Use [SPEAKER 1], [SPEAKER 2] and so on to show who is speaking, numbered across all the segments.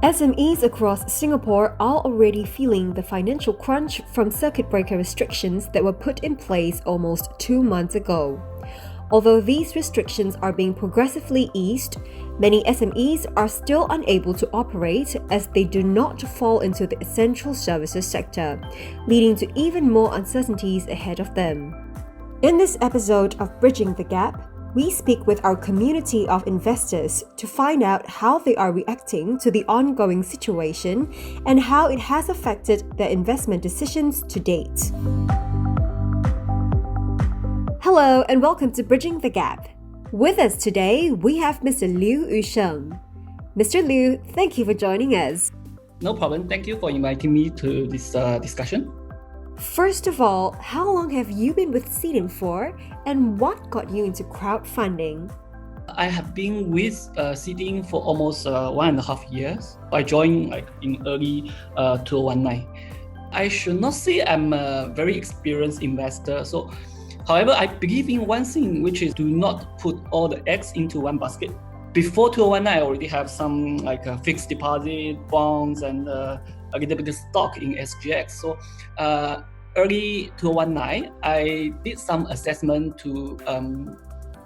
[SPEAKER 1] SMEs across Singapore are already feeling the financial crunch from circuit breaker restrictions that were put in place almost 2 months ago. Although these restrictions are being progressively eased, many SMEs are still unable to operate as they do not fall into the essential services sector, leading to even more uncertainties ahead of them. In this episode of Bridging the Gap, we speak with our community of investors to find out how they are reacting to the ongoing situation and how it has affected their investment decisions to date. Hello and welcome to Bridging the Gap. With us today, we have Mr. Liu Sheng. Mr. Liu, thank you for joining us.
[SPEAKER 2] No problem. Thank you for inviting me to this discussion.
[SPEAKER 1] First of all, how long have you been with SeedIn for, and what got you into crowdfunding?
[SPEAKER 2] I have been with SeedIn for almost 1.5 years. I joined in early 2019. I should not say I'm a very experienced investor. However, I believe in one thing, which is do not put all the eggs into one basket. Before 2019, I already have some fixed deposit, bonds, and a little bit of stock in SGX. Early 2019, I did some assessment to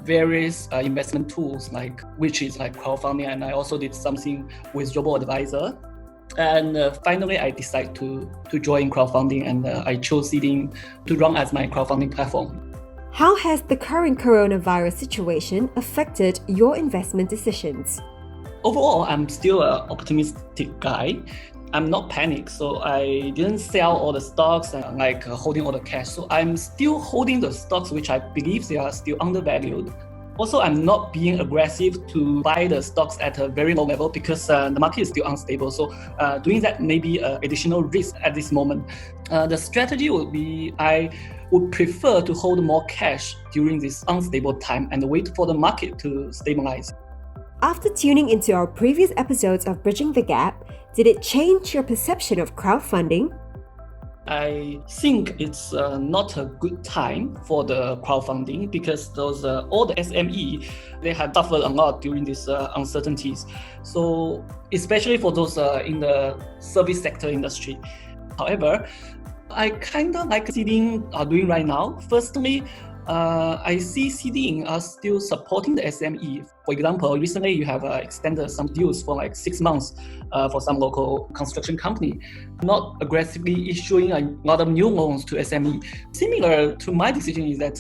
[SPEAKER 2] various investment tools, which is crowdfunding, and I also did something with robo-advisor. And finally, I decided to join crowdfunding, and I chose SeedIn to run as my crowdfunding platform.
[SPEAKER 1] How has the current coronavirus situation affected your investment decisions?
[SPEAKER 2] Overall, I'm still an optimistic guy. I'm not panicked, so I didn't sell all the stocks and holding all the cash. So I'm still holding the stocks which I believe they are still undervalued. Also, I'm not being aggressive to buy the stocks at a very low level because the market is still unstable. So doing that may be an additional risk at this moment. The strategy would be I would prefer to hold more cash during this unstable time and wait for the market to stabilize.
[SPEAKER 1] After tuning into our previous episodes of Bridging the Gap, did it change your perception of crowdfunding?
[SPEAKER 2] I think it's not a good time for the crowdfunding because all the SME, they have suffered a lot during these uncertainties. So especially for those in the service sector industry. However, I kind of like SeedIn are doing right now. Firstly, I see SeedIn are still supporting the SME. For example, recently you have extended some deals for 6 months for some local construction company, not aggressively issuing a lot of new loans to SME. Similar to my decision is that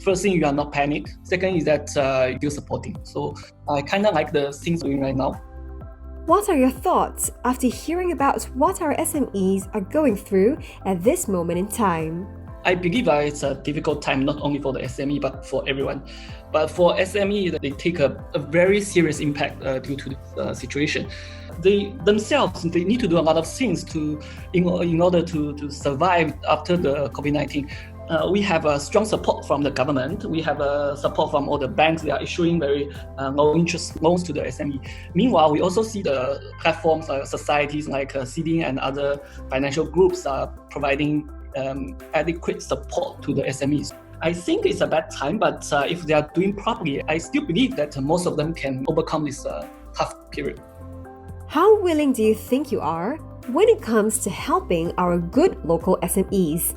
[SPEAKER 2] first thing, you are not panicked. Second is that you're supporting. So I kind of like the things doing right now.
[SPEAKER 1] What are your thoughts after hearing about what our SMEs are going through at this moment in time?
[SPEAKER 2] I believe it's a difficult time, not only for the SME, but for everyone. But for SME, they take a very serious impact due to this situation. They themselves, they need to do a lot of things in order to survive after the COVID-19. We have a strong support from the government. We have support from all the banks. They are issuing very low interest loans to the SME. Meanwhile, we also see the platforms, societies like SeedIn and other financial groups are providing adequate support to the SMEs. I think it's a bad time, but if they are doing properly, I still believe that most of them can overcome this tough period.
[SPEAKER 1] How willing do you think you are when it comes to helping our good local SMEs?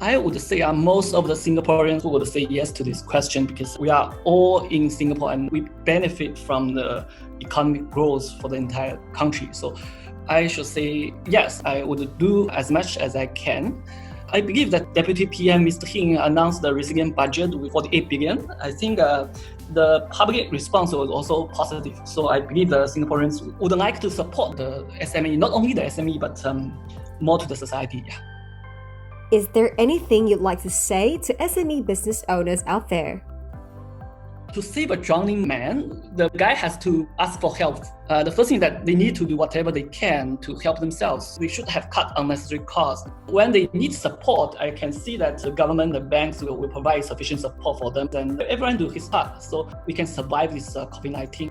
[SPEAKER 2] I would say most of the Singaporeans would say yes to this question because we are all in Singapore and we benefit from the economic growth for the entire country. So I should say yes, I would do as much as I can. I believe that Deputy PM Mr Sheng announced the resilient budget with 48 billion. I think the public response was also positive. So I believe the Singaporeans would like to support the SME, not only the SME, but more to the society. Yeah.
[SPEAKER 1] Is there anything you'd like to say to SME business owners out there?
[SPEAKER 2] To save a drowning man, the guy has to ask for help. The first thing that they need to do whatever they can to help themselves. They should have cut unnecessary costs. When they need support, I can see that the government, the banks will provide sufficient support for them, and everyone do his part so we can survive this COVID-19.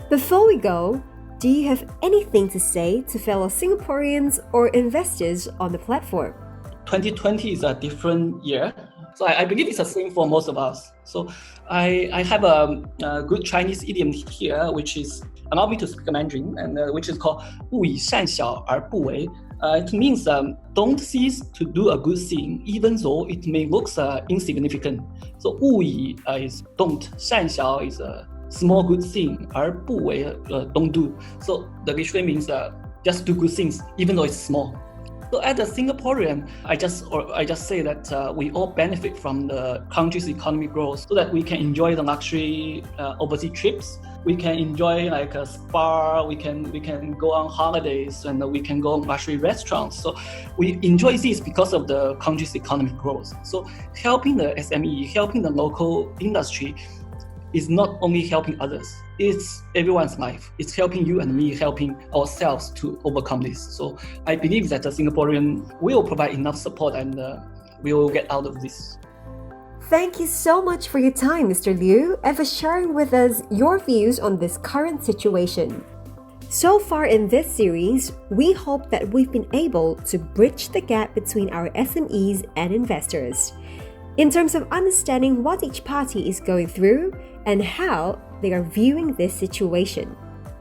[SPEAKER 1] Before we go, do you have anything to say to fellow Singaporeans or investors on the platform?
[SPEAKER 2] 2020 is a different year. So I believe it's the same for most of us. So I have a good Chinese idiom here, which is, allow me to speak Mandarin, and which is called 勿以善小而不为. It means don't cease to do a good thing, even though it may look insignificant. So 勿以 is don't, 善小 is a small good thing, 而不为 don't do. So the literally means just do good things, even though it's small. So as a Singaporean, I just say that we all benefit from the country's economy growth, so that we can enjoy the luxury overseas trips. We can enjoy like a spa. We can go on holidays, and we can go on luxury restaurants. So we enjoy this because of the country's economic growth. So helping the SME, helping the local industry, is not only helping others, it's everyone's life. It's helping you and me, helping ourselves to overcome this. So I believe that the Singaporean will provide enough support, and we will get out of this.
[SPEAKER 1] Thank you so much for your time, Mr. Liu, and for sharing with us your views on this current situation. So far in this series, we hope that we've been able to bridge the gap between our SMEs and investors, in terms of understanding what each party is going through and how they are viewing this situation.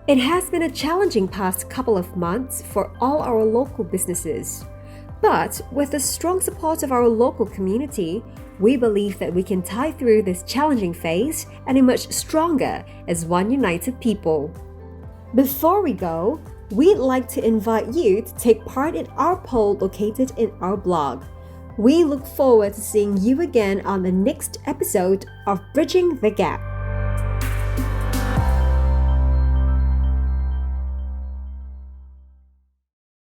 [SPEAKER 1] It has been a challenging past couple of months for all our local businesses, but with the strong support of our local community, we believe that we can tie through this challenging phase and emerge stronger as one united people. Before we go, we'd like to invite you to take part in our poll located in our blog. We look forward to seeing you again on the next episode of Bridging the Gap.